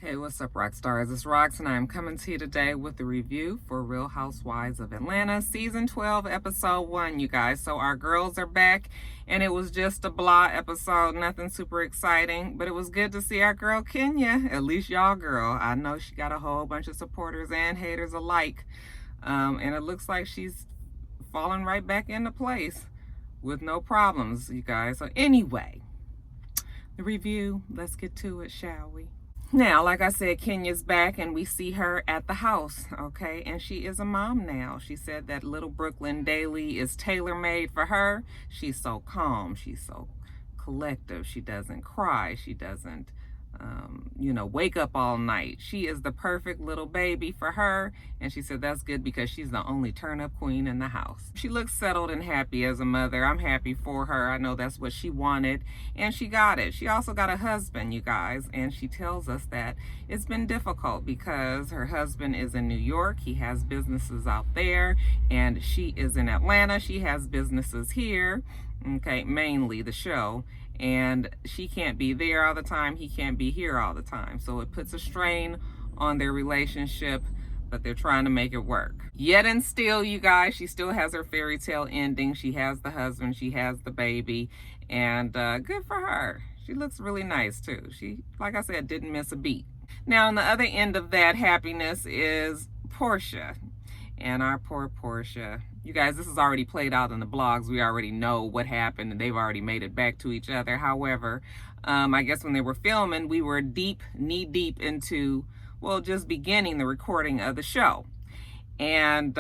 Hey, what's up, rock stars? It's Rox, and I'm coming to you today with a review for Real Housewives of Atlanta, Season 12, Episode 1, you guys. So our girls are back, and it was just a blah episode, nothing super exciting, but it was good to see our girl Kenya, at least y'all girl. I know she got a whole bunch of supporters and haters alike, and it looks like she's falling right back into place with no problems, you guys. So anyway, the review, let's get to it, shall we? Now, like I said, Kenya's back and we see her at the house, okay? And she is a mom now. She said that little Brooklyn Daily is tailor-made for her. She's so calm. She's so collective. She doesn't cry. She doesn't, wake up all night. She is the perfect little baby for her. And she said that's good because she's the only turn-up queen in the house. She looks settled and happy as a mother. I'm happy for her. I know that's what she wanted, and she got it. She also got a husband, you guys, and she tells us that it's been difficult because her husband is in New York. He has businesses out there, and she is in Atlanta. She has businesses here, okay, mainly the show. And she can't be there all the time. He can't be here all the time. So it puts a strain on their relationship, but they're trying to make it work. Yet and still, you guys, she still has her fairy tale ending. She has the husband, she has the baby, and good for her. She looks really nice too. She, like I said, didn't miss a beat. Now, on the other end of that happiness is Portia. And our poor Portia. You guys, this is already played out in the blogs. We already know what happened, and they've already made it back to each other. However, I guess when they were filming, we were knee deep into, well, just beginning the recording of the show. And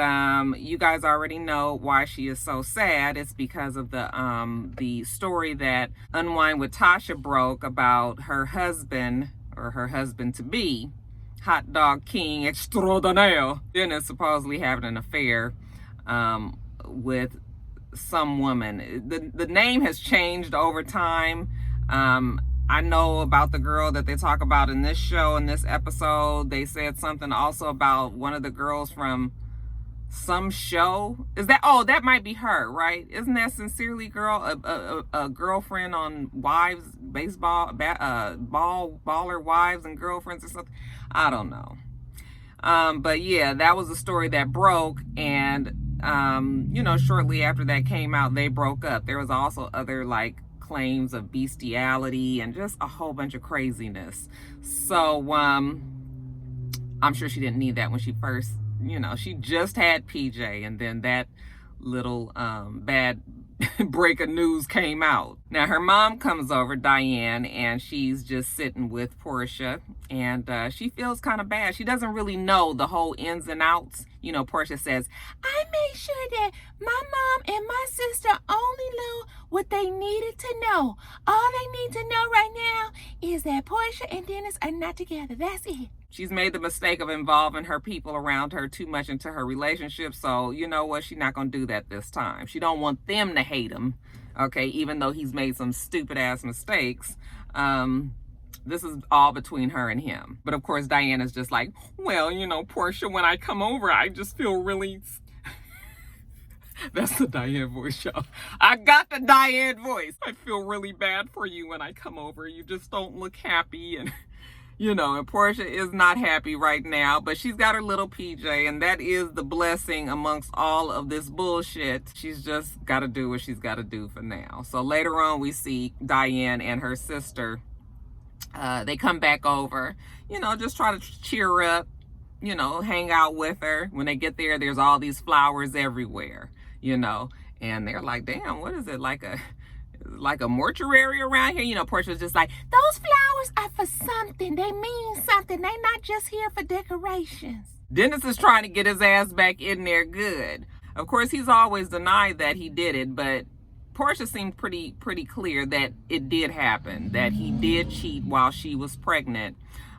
you guys already know why she is so sad. It's because of the story that Unwind with Tasha broke about her husband, or her husband-to-be, Hot Dog King Extraordinaire, Dennis supposedly having an affair with some woman. The name has changed over time. I know about the girl that they talk about in this show, in this episode. They said something also about one of the girls from some show. Is that, oh, that might be her, right? Isn't that Sincerely Girl, a girlfriend on Wives, baseball, baller wives and girlfriends or something? I don't know. But yeah, that was a story that broke, and shortly after that came out, they broke up. There was also other claims of bestiality and just a whole bunch of craziness. So I'm sure she didn't need that when she first, she just had PJ, and then that little bad break of news came out. Now her mom comes over, Diane, and she's just sitting with Portia, and she feels kind of bad. She doesn't really know the whole ins and outs. Portia says, I made sure that my mom and my sister only knew what they needed to know. All they need to know right now is that Portia and Dennis are not together. That's it. She's made the mistake of involving her people around her too much into her relationship. So you know what? She's not going to do that this time. She don't want them to hate him. Okay. Even though he's made some stupid ass mistakes. This is all between her and him. But of course, Diana's just like, well, Portia, when I come over, I just feel really... That's the Diane voice, y'all. I got the Diane voice. I feel really bad for you when I come over. You just don't look happy, and... and Portia is not happy right now, but she's got her little PJ, and that is the blessing amongst all of this bullshit. She's just got to do what she's got to do for now. So later on, we see Diane and her sister. They come back over, just try to cheer her up, hang out with her. When they get there, there's all these flowers everywhere, and they're like, damn, what is it, like a mortuary around here? Portia's just like, those flowers are for something. They mean something. They're not just here for decorations. Dennis is trying to get his ass back in there good. Of course, he's always denied that he did it, but Portia seemed pretty clear that it did happen, that he did cheat while she was pregnant,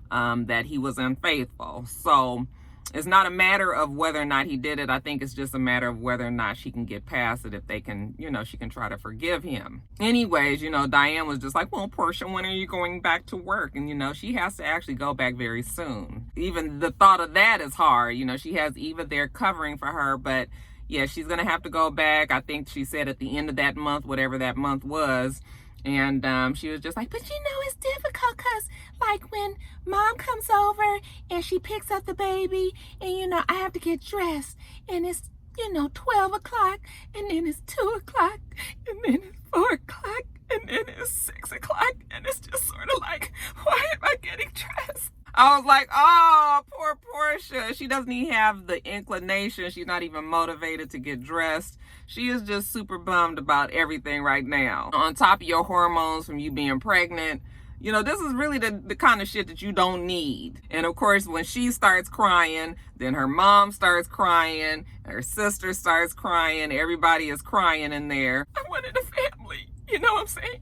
that he was unfaithful. So it's not a matter of whether or not he did it. I think it's just a matter of whether or not she can get past it, if they can, she can try to forgive him. Anyways, Diane was just like, well, Portia, when are you going back to work? And, she has to actually go back very soon. Even the thought of that is hard. She has Eva there covering for her, but yeah, she's going to have to go back. I think she said at the end of that month, whatever that month was, And she was just like, but you know, it's difficult because, like, when mom comes over and she picks up the baby, and, you know, I have to get dressed, and it's, you know, 12 o'clock, and then it's 2 o'clock, and then it's 4 o'clock, and then it's 6 o'clock, and it's just sort of like, why am I getting dressed? I was like, oh, poor Portia. She doesn't even have the inclination. She's not even motivated to get dressed. She is just super bummed about everything right now. On top of your hormones from you being pregnant, you know, this is really the kind of shit that you don't need. And of course, when she starts crying, then her mom starts crying, her sister starts crying, everybody is crying in there. I wanted a family, you know what I'm saying?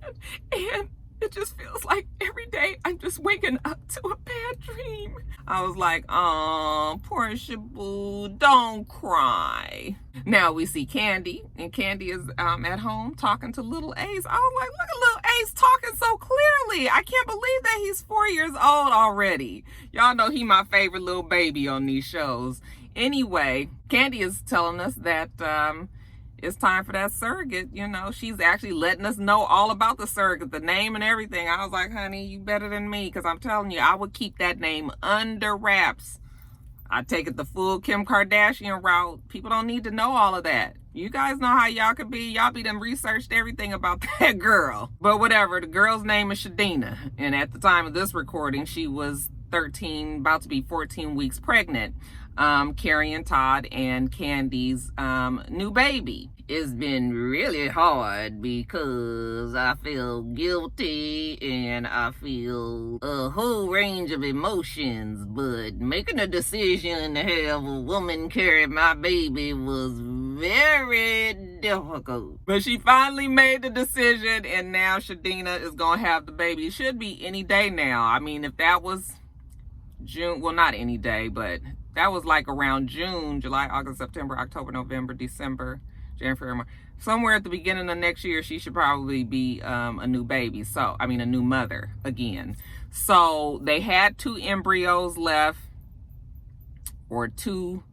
And it just feels like every day I'm just waking up to a bad dream. I was like, oh, Portia boo, don't cry. Now we see Candy, and Candy is at home talking to little Ace. I was like, look at little Ace talking so clearly. I can't believe that he's 4 years old already. Y'all know he my favorite little baby on these shows. Anyway, Candy is telling us that it's time for that surrogate. You know, she's actually letting us know all about the surrogate, the name and everything. I was like, honey, you better than me, because I'm telling you, I would keep that name under wraps. I take it the full Kim Kardashian route. People don't need to know all of that. You guys know how y'all could be. Y'all be done researched everything about that girl. But whatever, the girl's name is Shadina. And at the time of this recording, she was 13, about to be 14 weeks pregnant, carrying Todd and Candy's new baby. It's been really hard because I feel guilty and I feel a whole range of emotions, but making a decision to have a woman carry my baby was very difficult. But she finally made the decision, and now Shadina is gonna have the baby. It should be any day now. I mean, if that was June, well, not any day, but that was like around June, July, August, September, October, November, December, January, March. Somewhere at the beginning of next year, she should probably be a new baby. So, I mean, a new mother again. So they had 2 embryos left, or 2,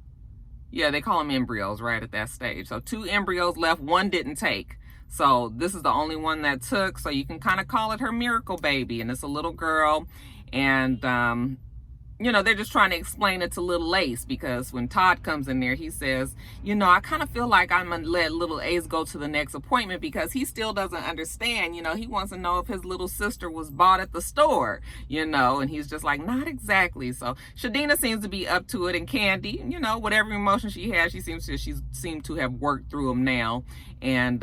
yeah, they call them embryos right at that stage. So 2 embryos left, 1 didn't take. So this is the only one that took. So you can kind of call it her miracle baby. And it's a little girl. And, you know, they're just trying to explain it to little Ace, because when Todd comes in there, he says, you know, I kind of feel like I'm going to let little Ace go to the next appointment because he still doesn't understand. You know, he wants to know if his little sister was bought at the store, you know, and he's just like, not exactly. So Shadina seems to be up to it, and Candy, you know, whatever emotion she has, she seemed to have worked through them now. And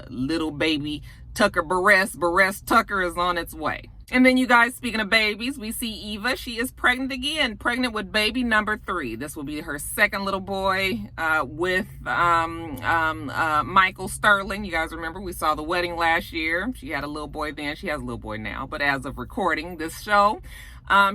little baby Tucker Barres Tucker is on its way. And then, you guys, speaking of babies, we see Eva. She is pregnant again, pregnant with baby number 3. This will be her second little boy with Michael Sterling. You guys remember we saw the wedding last year. She had a little boy then. She has a little boy now. But as of recording this show,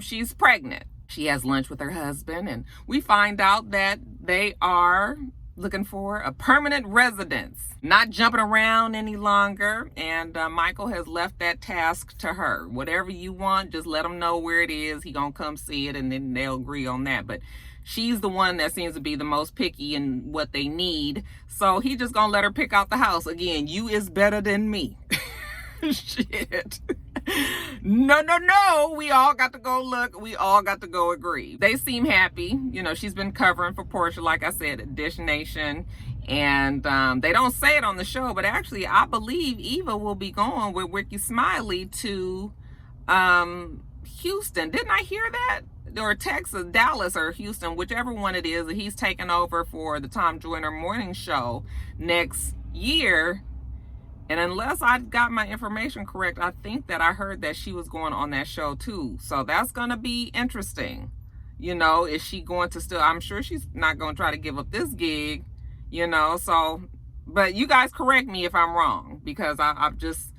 she's pregnant. She has lunch with her husband, and we find out that they are looking for a permanent residence, not jumping around any longer. And Michael has left that task to her. Whatever you want, just let him know where it is. He gonna come see it, and then they'll agree on that. But she's the one that seems to be the most picky in what they need, so he just gonna let her pick out the house. Again, you is better than me. Shit. No. We all got to go look. We all got to go agree. They seem happy. You know, she's been covering for Portia, like I said, at Dish Nation. And they don't say it on the show, but actually, I believe Eva will be going with Ricky Smiley to Houston. Didn't I hear that? Or Texas, Dallas, or Houston, whichever one it is. He's taking over for the Tom Joyner morning show next year. And unless I got my information correct, I think that I heard that she was going on that show too. So that's going to be interesting. You know, is she going to still, I'm sure she's not going to try to give up this gig, you know, so, but you guys correct me if I'm wrong, because I'm just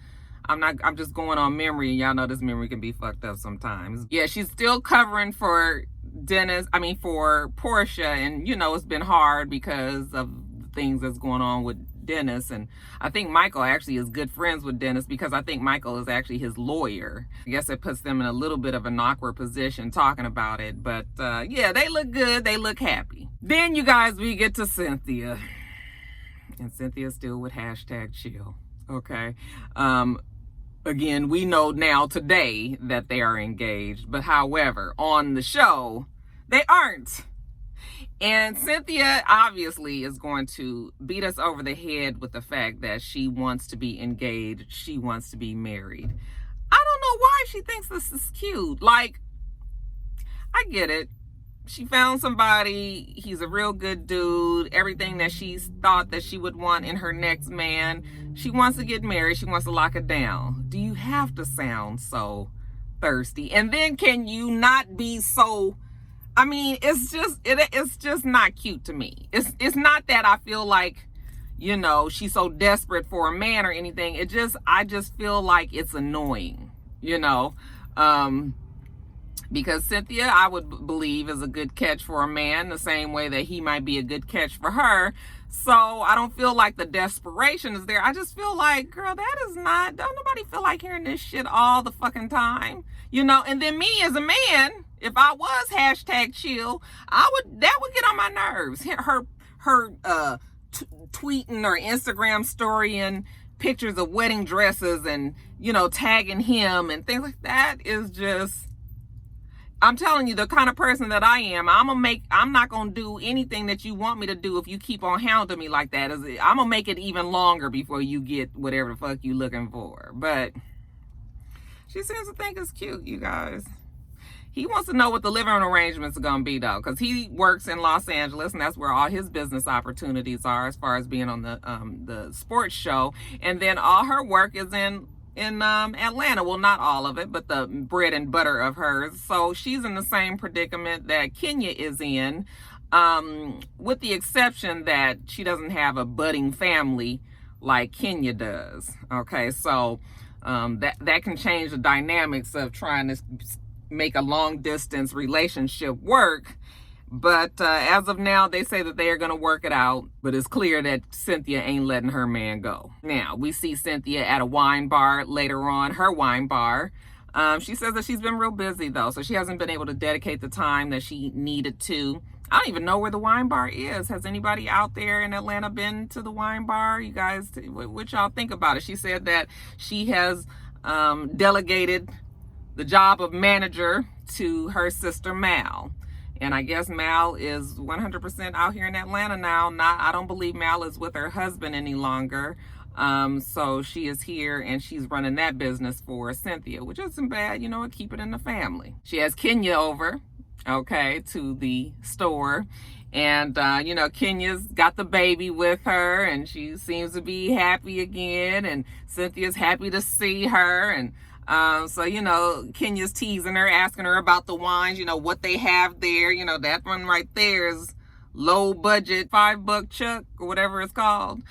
going on memory, and y'all know this memory can be fucked up sometimes. Yeah, she's still covering for for Portia, and you know, it's been hard because of things that's going on with Dennis. And I think Michael actually is good friends with Dennis, because I think Michael is actually his lawyer. I guess it puts them in a little bit of an awkward position talking about it. But yeah, they look good. They look happy. Then, you guys, we get to Cynthia. And Cynthia's still with #chill. Okay. Again, we know now today that they are engaged, but however, on the show, they aren't. And Cynthia obviously is going to beat us over the head with the fact that she wants to be engaged, she wants to be married. I don't know why she thinks this is cute. Like, I get it. She found somebody, he's a real good dude, everything that she's thought that she would want in her next man. She wants to get married, she wants to lock it down. Do you have to sound so thirsty? And then can you not be so, I mean, it's just not cute to me. It's not that I feel like, you know, she's so desperate for a man or anything. I just feel like it's annoying, you know. Because Cynthia, I would believe, is a good catch for a man, the same way that he might be a good catch for her. So I don't feel like the desperation is there. I just feel like, girl, don't nobody feel like hearing this shit all the fucking time, you know? And then me as a man, if I was #chill, that would get on my nerves. Her tweeting or Instagram storying pictures of wedding dresses and, you know, tagging him and things like that is just, I'm telling you, the kind of person that I am, I'm not going to do anything that you want me to do if you keep on hounding me like that. I'm going to make it even longer before you get whatever the fuck you looking for. But she seems to think it's cute, you guys. He wants to know what the living arrangements are going to be, though, because he works in Los Angeles, and that's where all his business opportunities are as far as being on the sports show. And then all her work is in Atlanta. Well, not all of it, but the bread and butter of hers. So she's in the same predicament that Kenya is in, with the exception that she doesn't have a budding family like Kenya does. Okay, so that can change the dynamics of trying to make a long distance relationship work. But as of now, they say that they are going to work it out. But it's clear that Cynthia ain't letting her man go. Now, we see Cynthia at a wine bar later on, her wine bar. She says that she's been real busy, though, so she hasn't been able to dedicate the time that she needed to. I don't even know where the wine bar is. Has anybody out there in Atlanta been to the wine bar? You guys, what y'all think about it? She said that she has delegated the job of manager to her sister Mal. And I guess Mal is 100% out here in Atlanta now. I don't believe Mal is with her husband any longer. So she is here and she's running that business for Cynthia, which isn't bad, you know, keep it in the family. She has Kenya over, okay, to the store. And, you know, Kenya's got the baby with her and she seems to be happy again. And Cynthia's happy to see her. And so, you know, Kenya's teasing her, asking her about the wines, you know, what they have there. You know, that one right there is low budget, $5 chuck or whatever it's called.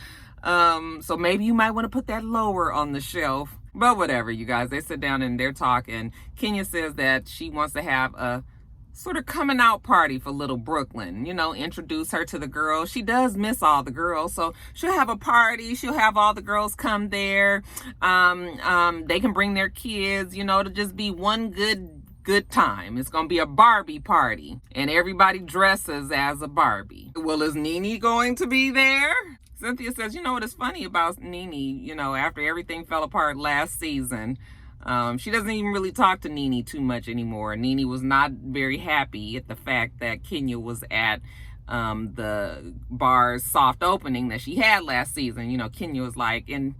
So maybe you might want to put that lower on the shelf. But whatever, you guys, they sit down and they're talking. Kenya says that she wants to have a sort of coming out party for little Brooklyn, you know, introduce her to the girls. She does miss all the girls, so she'll have a party. She'll have all the girls come there. They can bring their kids, you know, to just be one good time. It's gonna be a Barbie party, and everybody dresses as a Barbie. Well, is Nene going to be there? Cynthia says, you know what is funny about Nene, you know, after everything fell apart last season, she doesn't even really talk to Nene too much anymore. Nene was not very happy at the fact that Kenya was at the bar's soft opening that she had last season. You know, Kenya was like, and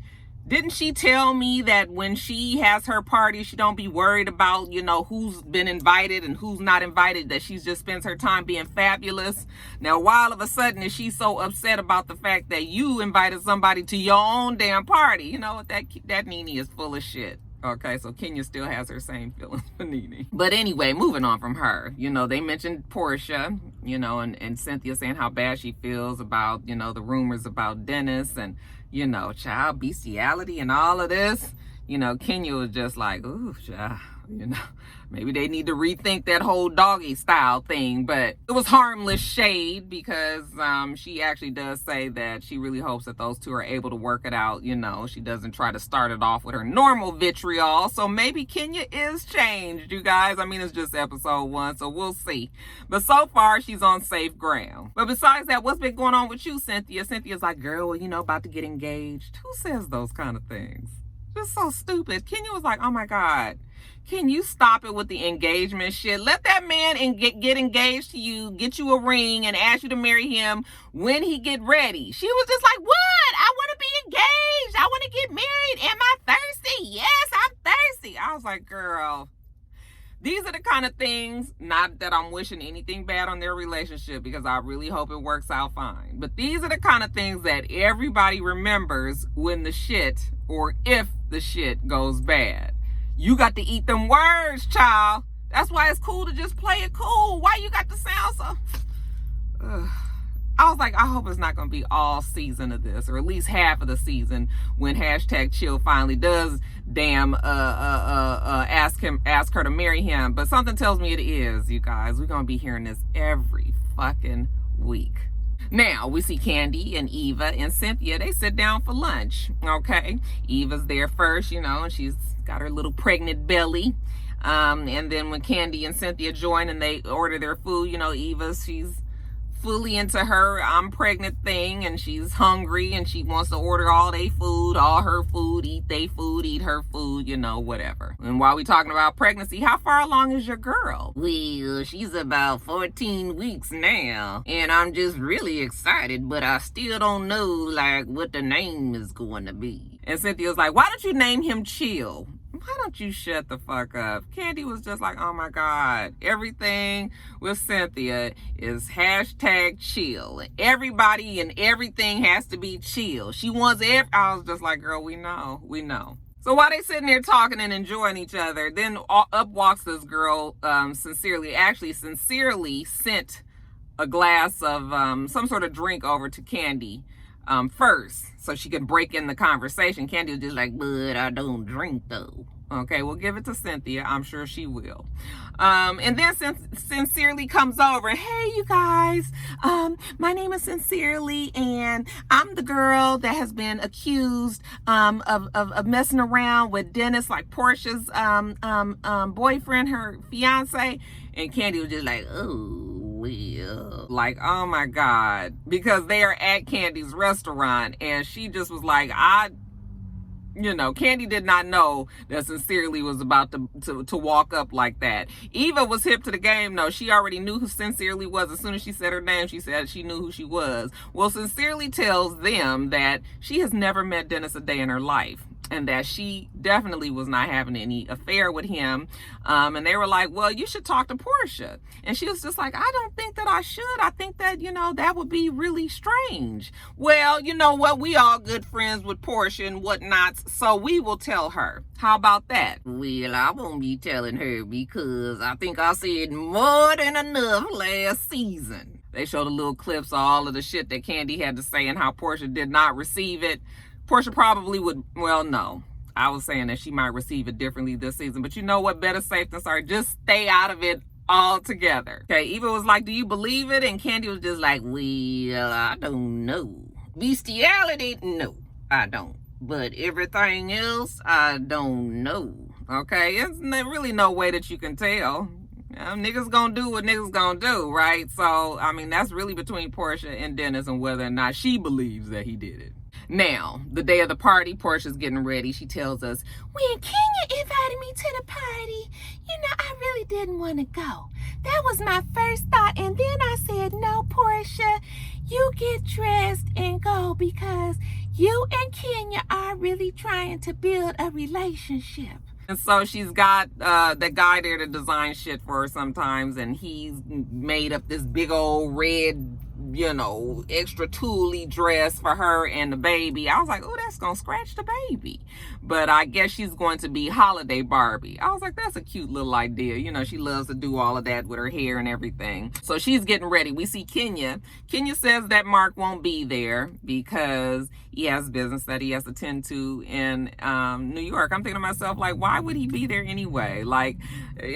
didn't she tell me that when she has her party, she don't be worried about, you know, who's been invited and who's not invited, that she just spends her time being fabulous. Now, why all of a sudden is she so upset about the fact that you invited somebody to your own damn party? You know, that Nene is full of shit. Okay, so Kenya still has her same feelings for Nene. But anyway, moving on from her, you know, they mentioned Portia, you know, and Cynthia saying how bad she feels about, you know, the rumors about Dennis and, you know, child bestiality and all of this. You know, Kenya was just like, ooh, child, you know, maybe they need to rethink that whole doggy style thing. But it was harmless shade because she actually does say that she really hopes that those two are able to work it out. You know, she doesn't try to start it off with her normal vitriol. So maybe Kenya is changed, you guys. I mean, it's just episode 1, so we'll see. But so far, she's on safe ground. But besides that, what's been going on with you, Cynthia? Cynthia's like, girl, well, you know, about to get engaged. Who says those kind of things? It's so stupid. Kenya was like, oh my God, can you stop it with the engagement shit? Let that man get engaged to you, get you a ring, and ask you to marry him when he get ready. She was just like, what? I want to be engaged. I want to get married. Am I thirsty? Yes, I'm thirsty. I was like, girl, these are the kind of things, not that I'm wishing anything bad on their relationship, because I really hope it works out fine. But these are the kind of things that everybody remembers when the shit, or if the shit goes bad. You got to eat them words, child. That's why it's cool to just play it cool. Why you got to sound so... Ugh. I was like, I hope it's not going to be all season of this, or at least half of the season, when #chill finally does ask her to marry him. But something tells me it is, you guys. We're going to be hearing this every fucking week. Now, we see Candy and Eva and Cynthia. They sit down for lunch, okay? Eva's there first, and she's got her little pregnant belly. And then when Candy and Cynthia join and they order their food, she's fully into her I'm pregnant thing, and she's hungry and she wants to order all her food, eat her food, whatever. And while we talking about pregnancy, how far along is your girl? Well, she's about 14 weeks now, and I'm just really excited, but I still don't know what the name is going to be. And Cynthia's like, why don't you name him Chill? Why don't you shut the fuck up? Candy was just like, oh my God, everything with Cynthia is #chill. Everybody and everything has to be chill. She wants I was just like, girl, we know. So while they sitting there talking and enjoying each other, then up walks this girl, sincerely sent a glass of some sort of drink over to Candy first, so she could break in the conversation. Candy was just like, but I don't drink though. Okay, we'll give it to Cynthia. I'm sure she will. And then Sincerely comes over. Hey, you guys. My name is Sincerely, and I'm the girl that has been accused of messing around with Dennis, like Portia's boyfriend, her fiance. And Candy was just like, oh. Like, oh my God, because they are at Candy's restaurant, and she just was like, Candy did not know that Sincerely was about to walk up like that. Eva was hip to the game, though. She already knew who Sincerely was. As soon as she said her name, she said she knew who she was. Well, Sincerely tells them that she has never met Dennis a day in her life, and that she definitely was not having any affair with him. And they were like, well, you should talk to Portia. And she was just like, I don't think that I should. I think that, that would be really strange. Well, you know what? We all good friends with Portia and whatnots, so we will tell her. How about that? Well, I won't be telling her, because I think I said more than enough last season. They showed the little clips of all of the shit that Candy had to say and how Portia did not receive it. Portia probably would, well, no. I was saying that she might receive it differently this season. But you know what? Better safe than sorry. Just stay out of it altogether. Okay, Eva was like, do you believe it? And Candy was just like, well, I don't know. Bestiality? No, I don't. But everything else, I don't know. Okay, it's really no way that you can tell. Niggas gonna do what niggas gonna do, right? So, I mean, that's really between Portia and Dennis and whether or not she believes that he did it. Now, the day of the party, Portia's getting ready. She tells us, when Kenya invited me to the party, I really didn't want to go. That was my first thought. And then I said, no, Portia, you get dressed and go, because you and Kenya are really trying to build a relationship. And so she's got the guy there to design shit for her sometimes, and he's made up this big old red, extra tooly dress for her and the baby. I was like, oh, that's gonna scratch the baby. But I guess she's going to be holiday Barbie. I was like, that's a cute little idea. She loves to do all of that with her hair and everything. So she's getting ready. We see Kenya. Kenya says that Mark won't be there because he has business that he has to tend to in New York. I'm thinking to myself, like, why would he be there anyway? Like,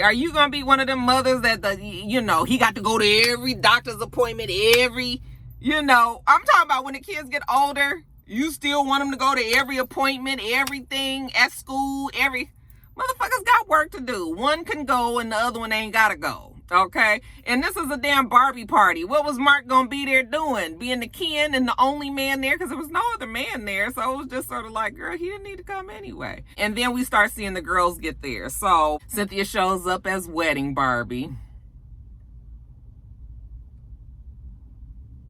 are you gonna be one of them mothers that he got to go to every doctor's appointment, I'm talking about when the kids get older, you still want them to go to every appointment, everything at school, motherfuckers got work to do. One can go and the other one ain't gotta go. Okay, and this is a damn Barbie party. What was Mark gonna be there doing? Being the kin and the only man there, because there was no other man there. So it was just sort of like, girl, he didn't need to come anyway. And then we start seeing the girls get there. So Cynthia shows up as wedding Barbie.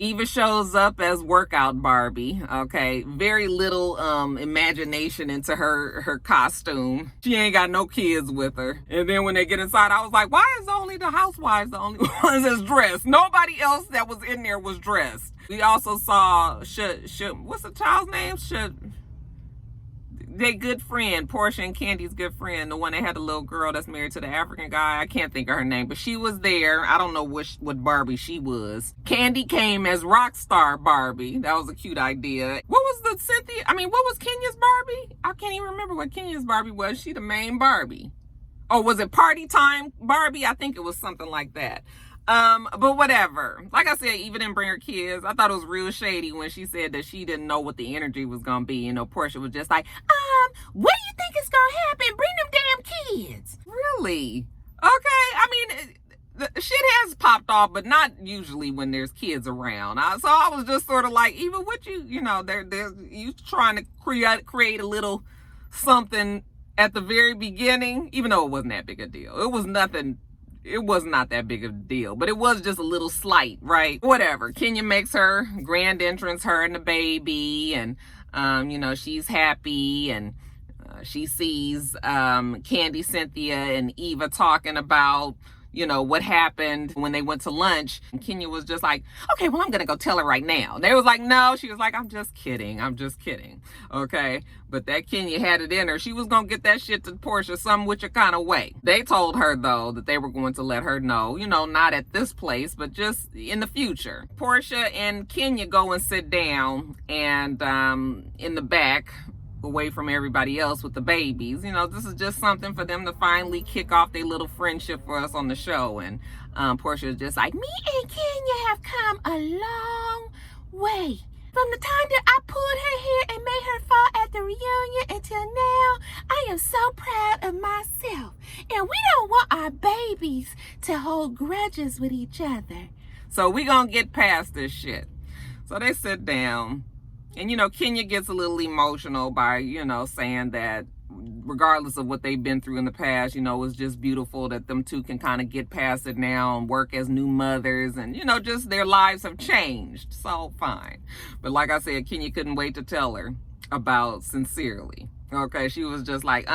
Eva shows up as workout Barbie. Okay, very little imagination into her costume. She ain't got no kids with her. And then when they get inside, I was like, why is only the housewives the only ones that's dressed? Nobody else that was in there was dressed. We also saw what's the child's name? Their good friend, Portia and Candy's good friend, the one that had the little girl that's married to the African guy. I can't think of her name, but she was there. I don't know what Barbie she was. Candy came as rock star Barbie. That was a cute idea. What was what was Kenya's Barbie? I can't even remember what Kenya's Barbie was. She the main Barbie. Oh, was it Party Time Barbie? I think it was something like that. But whatever. Like I said, Eva didn't bring her kids. I thought it was real shady when she said that she didn't know what the energy was gonna be. You know, Portia was just like, what do you think is gonna happen? Bring them damn kids. Really? Okay. I mean, the shit has popped off, but not usually when there's kids around. So I was just sort of like, Eva, what you trying to create a little something at the very beginning, even though it wasn't that big a deal. It was not that big of a deal, but it was just a little slight, right? Whatever. Kenya makes her grand entrance, her and the baby, and she's happy, and she sees Candy, Cynthia, and Eva talking about what happened when they went to lunch. And Kenya was just like, okay, well, I'm gonna go tell her right now. And they was like, no. She was like, I'm just kidding. Okay, but that Kenya had it in her. She was gonna get that shit to Portia some which kind of way. They told her though that they were going to let her know, not at this place, but just in the future. Portia and Kenya go and sit down, and in the back, away from everybody else with the babies. This is just something for them to finally kick off their little friendship for us on the show. And Portia is just like, me and Kenya have come a long way. From the time that I pulled her hair and made her fall at the reunion until now, I am so proud of myself. And we don't want our babies to hold grudges with each other. So we gonna get past this shit. So they sit down. And, Kenya gets a little emotional by, saying that regardless of what they've been through in the past, it's just beautiful that them two can kind of get past it now and work as new mothers, and, just their lives have changed. So fine. But like I said, Kenya couldn't wait to tell her about Sincerely. Okay, she was just like,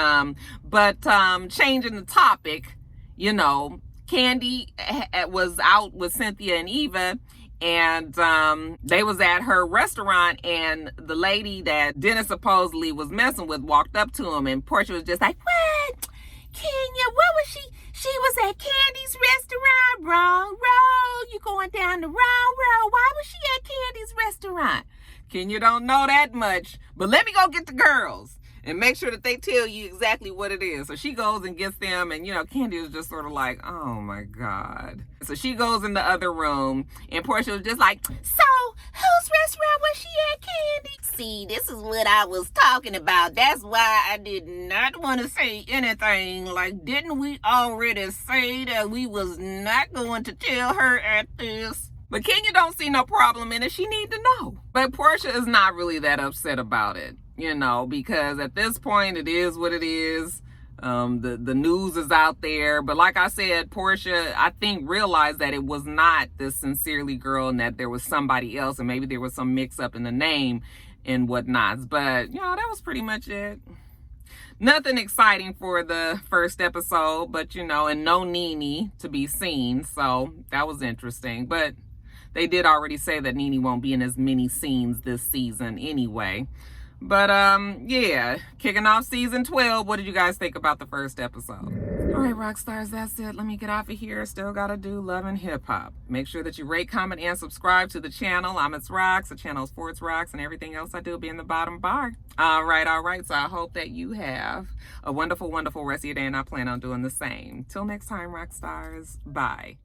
but changing the topic, Candy was out with Cynthia and Eva, and they was at her restaurant, and the lady that Dennis supposedly was messing with walked up to him, and Portia was just like, what? Kenya, what was she? She was at Candy's restaurant. Wrong road. You going down the wrong road. Why was she at Candy's restaurant? Kenya don't know that much, but let me go get the girls and make sure that they tell you exactly what it is. So she goes and gets them, and, Candy was just sort of like, oh, my God. So she goes in the other room, and Portia was just like, so whose restaurant was she at, Candy? See, this is what I was talking about. That's why I did not want to say anything. Like, didn't we already say that we was not going to tell her at this? But Kenya don't see no problem in it. She need to know. But Portia is not really that upset about it. Because at this point, it is what it is. The news is out there. But like I said, Portia, I think, realized that it was not this Sincerely girl and that there was somebody else. And maybe there was some mix up in the name and whatnot. But, that was pretty much it. Nothing exciting for the first episode. But, and no Nene to be seen. So that was interesting. But they did already say that Nene won't be in as many scenes this season anyway. But, yeah, kicking off season 12. What did you guys think about the first episode? All right, rock stars, that's it. Let me get off of here. Still got to do love and hip hop. Make sure that you rate, comment, and subscribe to the channel. I'm itsrox. The channel's for itsrox, and everything else I do will be in the bottom bar. All right. So I hope that you have a wonderful, wonderful rest of your day, and I plan on doing the same. Till next time, rock stars. Bye.